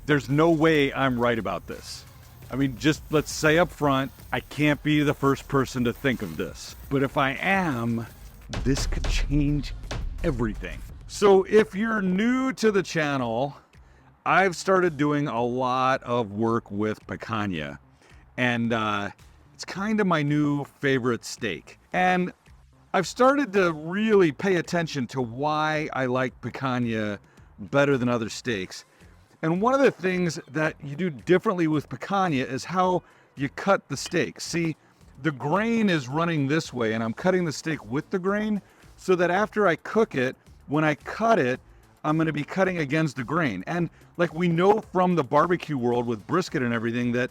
There's no way I'm right about this. I mean, just let's say up front, I can't be the first person to think of this. But if I am, this could change everything. So if you're new to the channel, I've started doing a lot of work with picanha. And it's kind of my new favorite steak. And I've started to really pay attention to why I like picanha better than other steaks. And one of the things that you do differently with picanha is how you cut the steak. See, the grain is running this way, and I'm cutting the steak with the grain so that after I cook it, when I cut it, I'm gonna be cutting against the grain. And like we know from the barbecue world with brisket and everything that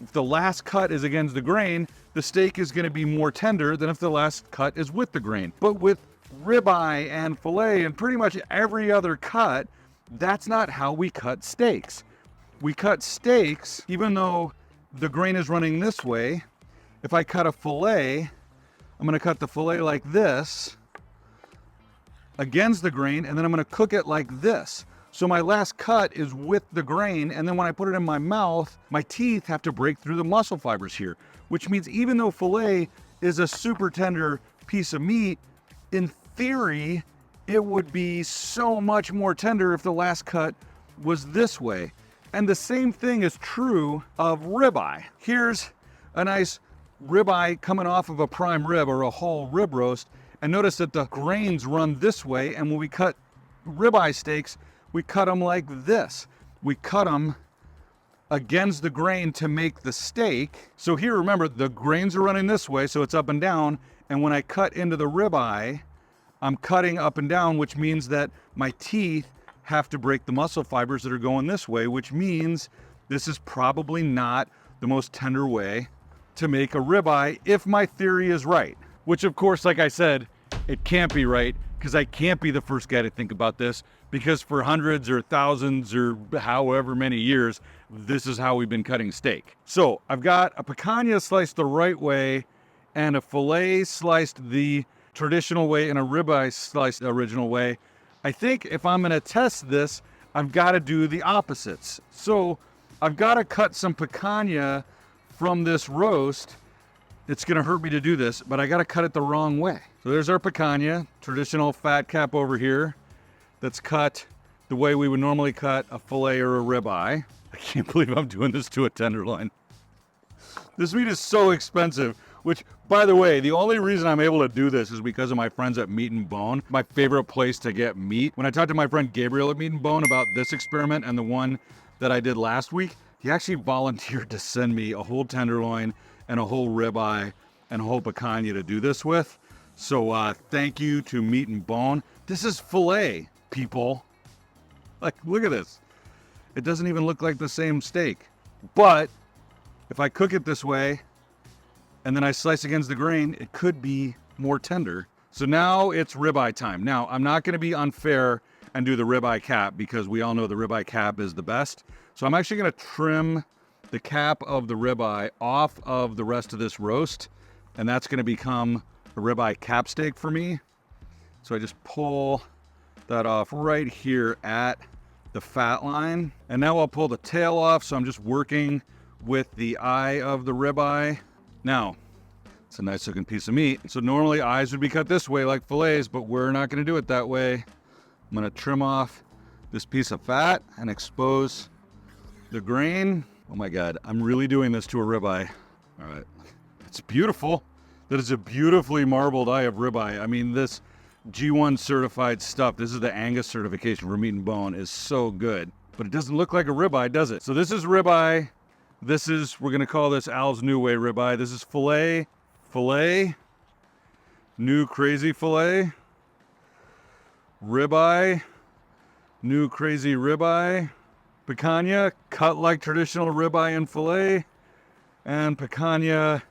if the last cut is against the grain, the steak is gonna be more tender than if the last cut is with the grain. But with ribeye and filet and pretty much every other cut, that's not how we cut steaks. We cut steaks, even though the grain is running this way. If I cut a filet, I'm gonna cut the filet like this against the grain, and then I'm gonna cook it like this. So my last cut is with the grain, and then when I put it in my mouth, my teeth have to break through the muscle fibers here, which means even though filet is a super tender piece of meat, in theory, it would be so much more tender if the last cut was this way. And the same thing is true of ribeye. Here's a nice ribeye coming off of a prime rib or a whole rib roast. And notice that the grains run this way. And when we cut ribeye steaks, we cut them like this. We cut them against the grain to make the steak. So here, remember, the grains are running this way, so it's up and down. And when I cut into the ribeye, I'm cutting up and down, which means that my teeth have to break the muscle fibers that are going this way, which means this is probably not the most tender way to make a ribeye if my theory is right. Which of course, like I said, it can't be right because I can't be the first guy to think about this because for hundreds or thousands or however many years, this is how we've been cutting steak. So I've got a picanha sliced the right way and a filet sliced the traditional way and a ribeye sliced the original way. I think if I'm gonna test this, I've gotta do the opposites. So I've gotta cut some picanha from this roast. It's gonna hurt me to do this, but I gotta cut it the wrong way. So there's our picanha, traditional fat cap over here, that's cut the way we would normally cut a filet or a ribeye. I can't believe I'm doing this to a tenderloin. This meat is so expensive. Which, by the way, the only reason I'm able to do this is because of my friends at Meat and Bone, my favorite place to get meat. When I talked to my friend Gabriel at Meat and Bone about this experiment and the one that I did last week, he actually volunteered to send me a whole tenderloin and a whole ribeye and a whole picanha to do this with. So thank you to Meat and Bone. This is filet, people. Like, look at this. It doesn't even look like the same steak. But if I cook it this way, and then I slice against the grain, it could be more tender. So now it's ribeye time. Now, I'm not gonna be unfair and do the ribeye cap because we all know the ribeye cap is the best. So I'm actually gonna trim the cap of the ribeye off of the rest of this roast, and that's gonna become a ribeye cap steak for me. So I just pull that off right here at the fat line. And now I'll pull the tail off, so I'm just working with the eye of the ribeye. Now, it's a nice looking piece of meat. So normally eyes would be cut this way like fillets, but we're not gonna do it that way. I'm gonna trim off this piece of fat and expose the grain. Oh my God, I'm really doing this to a ribeye. All right, it's beautiful. That is a beautifully marbled eye of ribeye. I mean, this G1 certified stuff, this is the Angus certification for Meat and Bone, is so good. But it doesn't look like a ribeye, does it? So this is ribeye. This is, we're gonna call this Al's New Way ribeye. This is filet, new crazy filet, ribeye, new crazy ribeye, picanha, cut like traditional ribeye and filet, and picanha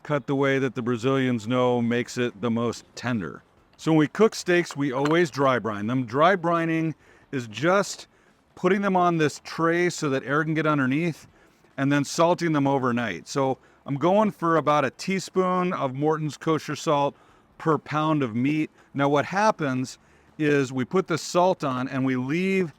cut the way that the Brazilians know makes it the most tender. So when we cook steaks, we always dry brine them. Dry brining is just putting them on this tray so that air can get underneath, and then salting them overnight. So I'm going for about a teaspoon of Morton's kosher salt per pound of meat. Now what happens is we put the salt on and we leave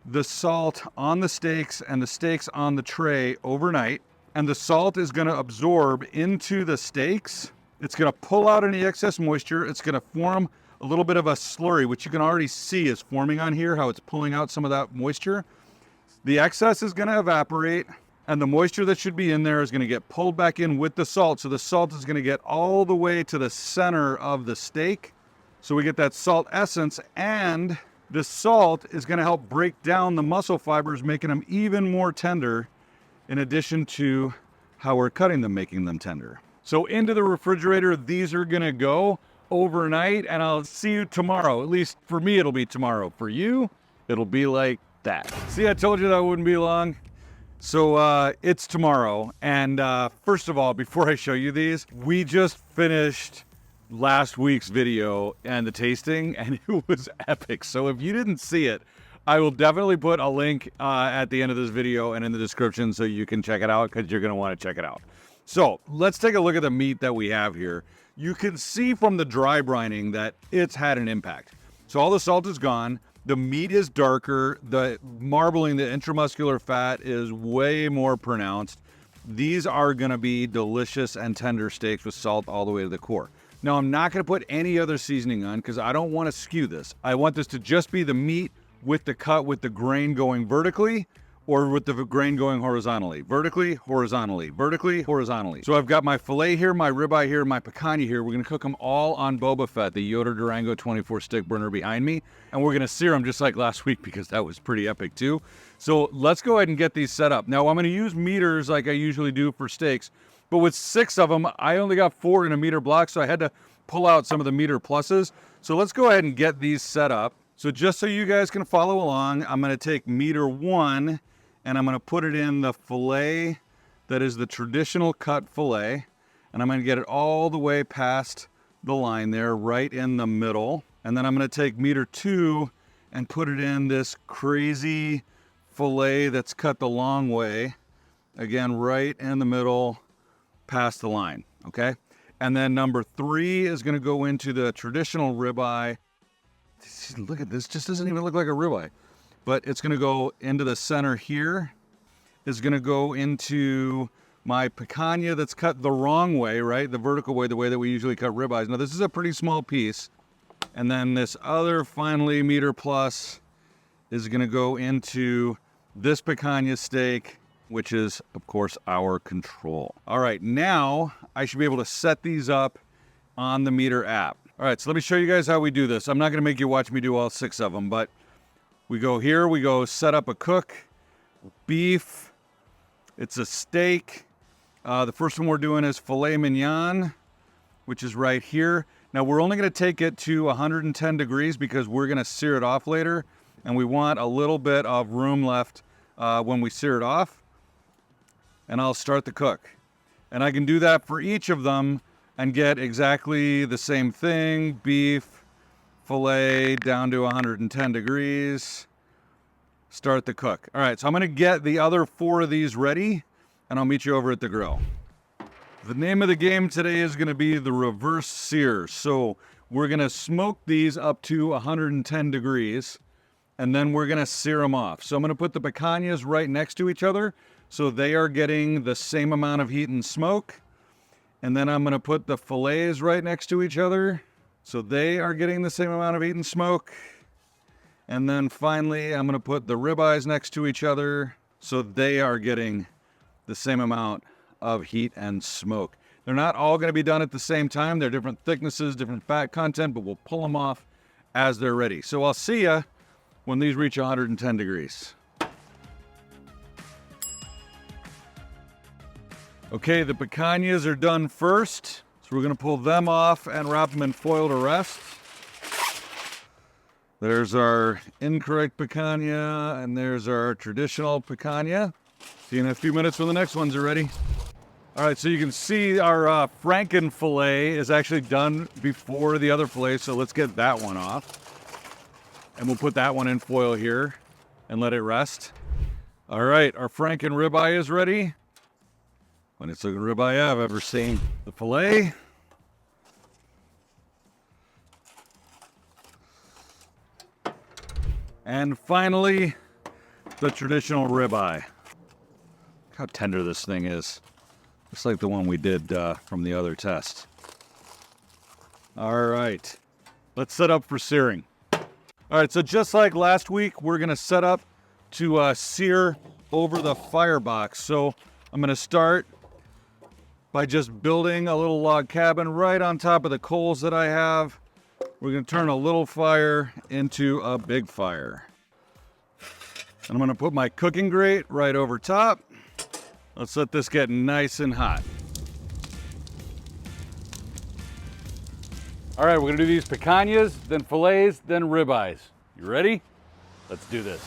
the salt on the steaks and the steaks on the tray overnight. And the salt is gonna absorb into the steaks. It's gonna pull out any excess moisture. It's gonna form a little bit of a slurry, which you can already see is forming on here, how it's pulling out some of that moisture. The excess is gonna evaporate, and the moisture that should be in there is gonna get pulled back in with the salt. So the salt is gonna get all the way to the center of the steak. So we get that salt essence, and the salt is gonna help break down the muscle fibers, making them even more tender, in addition to how we're cutting them, making them tender. So into the refrigerator, these are gonna go overnight, and I'll see you tomorrow. At least for me, it'll be tomorrow. For you, it'll be like that. See, I told you that wouldn't be long. So it's tomorrow. And first of all, before I show you these, we just finished last week's video and the tasting, and it was epic. So if you didn't see it, I will definitely put a link at the end of this video and in the description so you can check it out, because you're gonna wanna check it out. So let's take a look at the meat that we have here. You can see from the dry brining that it's had an impact. So all the salt is gone. The meat is darker. The marbling, the intramuscular fat is way more pronounced. These are gonna be delicious and tender steaks with salt all the way to the core. Now, I'm not gonna put any other seasoning on because I don't wanna skew this. I want this to just be the meat with the cut, with the grain going vertically, or with the grain going horizontally. Vertically, horizontally, vertically, horizontally. So I've got my filet here, my ribeye here, my picanha here. We're gonna cook them all on Boba Fett, the Yoder Durango 24 stick burner behind me. And we're gonna sear them just like last week, because that was pretty epic too. So let's go ahead and get these set up. Now I'm gonna use meters like I usually do for steaks, but with 6 of them, I only got 4 in a meter block, so I had to pull out some of the meter pluses. So let's go ahead and get these set up. So just so you guys can follow along, I'm gonna take meter 1 and I'm gonna put it in the filet that is the traditional cut filet. And I'm gonna get it all the way past the line there, right in the middle. And then I'm gonna take meter 2 and put it in this crazy filet that's cut the long way. Again, right in the middle, past the line, okay? And then number 3 is gonna go into the traditional ribeye. Look at this, just doesn't even look like a ribeye. But it's gonna go into the center here. It's gonna go into my picanha that's cut the wrong way, right? The vertical way, the way that we usually cut ribeyes. Now this is a pretty small piece. And then this other finally meter plus is gonna go into this picanha steak, which is of course our control. All right, now I should be able to set these up on the meter app. All right, so let me show you guys how we do this. I'm not gonna make you watch me do all 6 of them, but we go here, we go set up a cook, beef, it's a steak. The first one we're doing is filet mignon, which is right here. Now we're only gonna take it to 110 degrees because we're gonna sear it off later, and we want a little bit of room left when we sear it off. And I'll start the cook. And I can do that for each of them and get exactly the same thing, beef, filet down to 110 degrees, start the cook. All right, so I'm gonna get the other 4 of these ready, and I'll meet you over at the grill. The name of the game today is gonna be the reverse sear. So we're gonna smoke these up to 110 degrees, and then we're gonna sear them off. So I'm gonna put the picanhas right next to each other, so they are getting the same amount of heat and smoke. And then I'm gonna put the fillets right next to each other, so they are getting the same amount of heat and smoke. And then finally, I'm gonna put the ribeyes next to each other, so they are getting the same amount of heat and smoke. They're not all gonna be done at the same time. They're different thicknesses, different fat content, but we'll pull them off as they're ready. So I'll see ya when these reach 110 degrees. Okay, the picanhas are done first. So we're gonna pull them off and wrap them in foil to rest. There's our incorrect picanha, and there's our traditional picanha. See you in a few minutes when the next ones are ready. All right, so you can see our Franken filet is actually done before the other filet, so let's get that one off. And we'll put that one in foil here and let it rest. All right, our Franken ribeye is ready. Funniest looking ribeye I've ever seen. The filet. And finally, the traditional ribeye. Look how tender this thing is. Just like the one we did from the other test. All right, let's set up for searing. All right, so just like last week, we're gonna set up to sear over the firebox. So I'm gonna start by just building a little log cabin right on top of the coals that I have. We're gonna turn a little fire into a big fire. And I'm gonna put my cooking grate right over top. Let's let this get nice and hot. All right, we're gonna do these picanhas, then fillets, then ribeyes. You ready? Let's do this.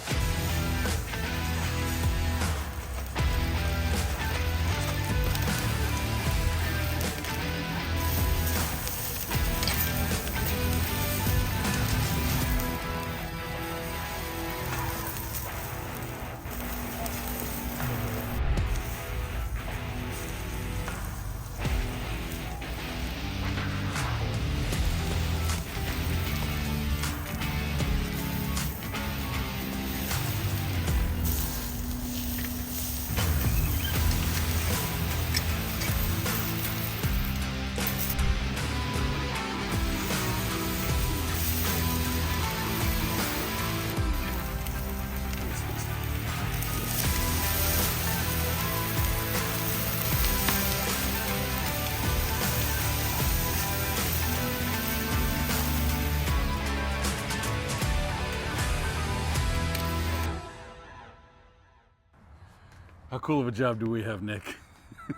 How cool of a job do we have, Nick?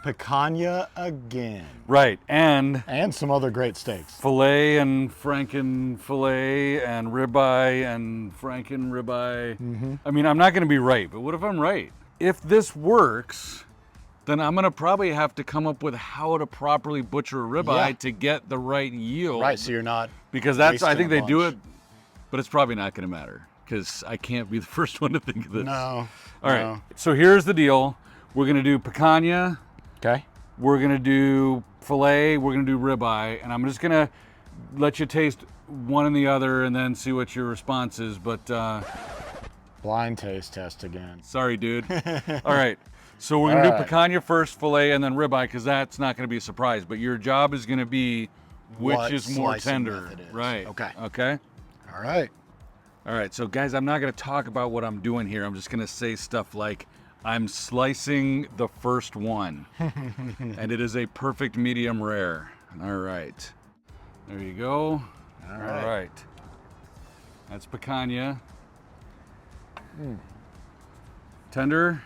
Picanha again. Right, and some other great steaks. filet and franken filet and ribeye and franken ribeye. I mean, I'm not going to be right, but what if I'm right? If this works, then I'm going to probably have to come up with how to properly butcher a ribeye to get the right yield. Right, so you're not Because that's, I wasting think a they do bunch. it, but it's probably not going to matter because I can't be the first one to think of this. No. All right, so here's the deal. We're going to do picanha. Okay. We're gonna do filet, we're gonna do ribeye, and I'm just gonna let you taste one and the other and then see what your response is, but Blind taste test again. sorry, dude. All right, so we're gonna do picanha first, filet, and then ribeye, because that's not gonna be a surprise, but your job is gonna be which What is more slicing tender. method is. Right, Okay. okay? All right. All right, so guys, I'm not gonna talk about what I'm doing here. I'm just gonna say stuff like, I'm slicing the first one, and it is a perfect medium rare. All right, there you go. All right. That's picanha. Tender,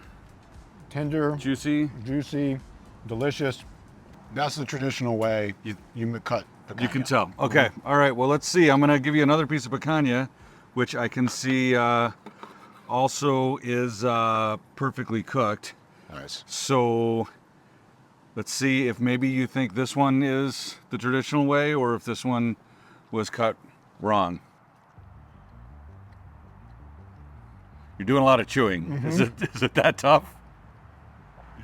Tender, juicy. juicy, delicious. That's the traditional way you cut picanha. You can tell. Okay, all right, well, let's see. I'm gonna give you another piece of picanha, which I can see also is perfectly cooked. Nice. So let's see if maybe you think this one is the traditional way or if this one was cut wrong. You're doing a lot of chewing. Is it that tough?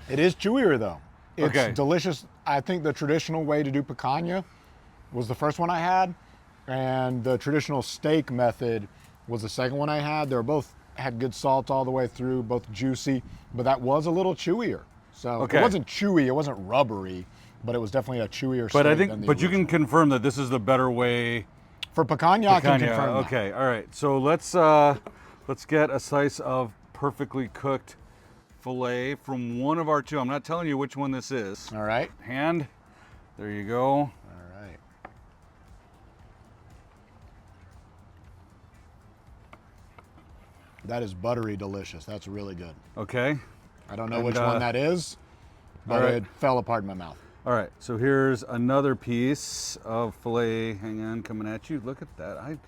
It is chewier though. It's Okay. delicious. I think the traditional way to do picanha was the first one I had, and the traditional steak method was the second one I had. They were both had good salt all the way through, both juicy, but that was a little chewier. So Okay. it wasn't chewy, it wasn't rubbery, but it was definitely a chewier But I steak think, than the but you can original. confirm that this is the better way. For picanha, I can Picanha. confirm that. Okay, all right. So let's get a slice of perfectly cooked filet from one of our two. I'm not telling you which one this is. All right. Hand. There you go. All right. That is buttery delicious. That's really good. Okay. I don't know And, which one that is, but all right. it fell apart in my mouth. All right. So here's another piece of filet. Hang on, coming at you. Look at that.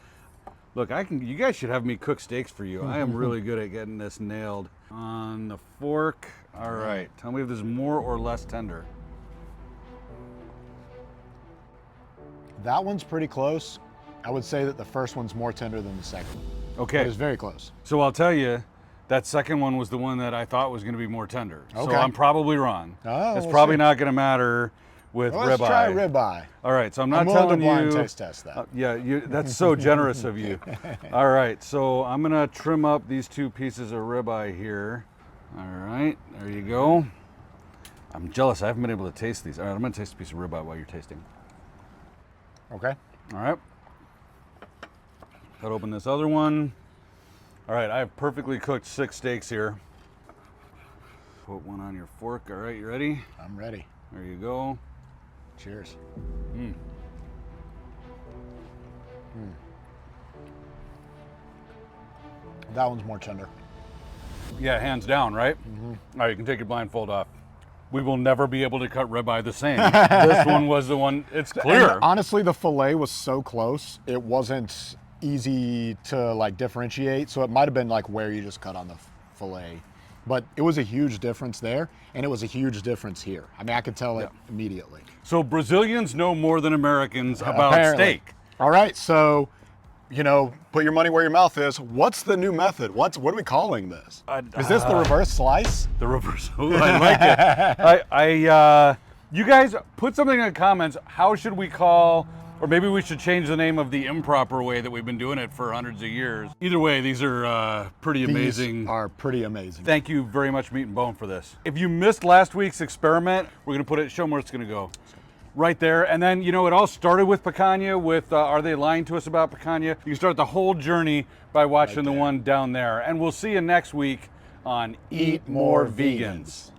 Look, you guys should have me cook steaks for you. I am really good at getting this nailed. On the fork. All right. Tell me if this is more or less tender. That one's pretty close. I would say that the first one's more tender than the second one. Okay. It was very close. So I'll tell you, that second one was the one that I thought was going to be more tender. So Okay. I'm probably wrong. Oh, It's we'll probably see. not going to matter with Well, ribeye. let's try ribeye. All right, so I'm I'm not willing to telling blind you. taste test that. Yeah, that's so generous of you. All right, so I'm gonna trim up these 2 pieces of ribeye here. All right, there you go. I'm jealous. I haven't been able to taste these. All right, I'm gonna taste a piece of ribeye while you're tasting. Okay. All right. Cut open this other one. All right, I have perfectly cooked 6 steaks here. Put one on your fork. All right, you ready? I'm ready. There you go. Cheers. That one's more tender. Yeah, hands down, right? All right, you can take your blindfold off. We will never be able to cut ribeye the same. This one was the one, it's clear. And honestly, the fillet was so close, it wasn't easy to like differentiate. So it might have been like where you just cut on the fillet. But it was a huge difference there, and it was a huge difference here. I mean, I could tell it immediately. So Brazilians know more than Americans about Apparently. steak. All right, so, you know, put your money where your mouth is. What's the new method? What are we calling this? Is this the reverse slice? The reverse. Ooh, I like it. You guys put something in the comments. How should we call, or maybe we should change the name of the improper way that we've been doing it for hundreds of years. Either way, these are pretty amazing. These are pretty amazing. Thank you very much, Meat and Bone, for this. If you missed last week's experiment, we're gonna put it, show them where it's gonna go. Right there, and then, you know, it all started with picanha, with Are They Lying to Us About Picanha? You can start the whole journey by watching the one down there. And we'll see you next week on Eat More Vegans.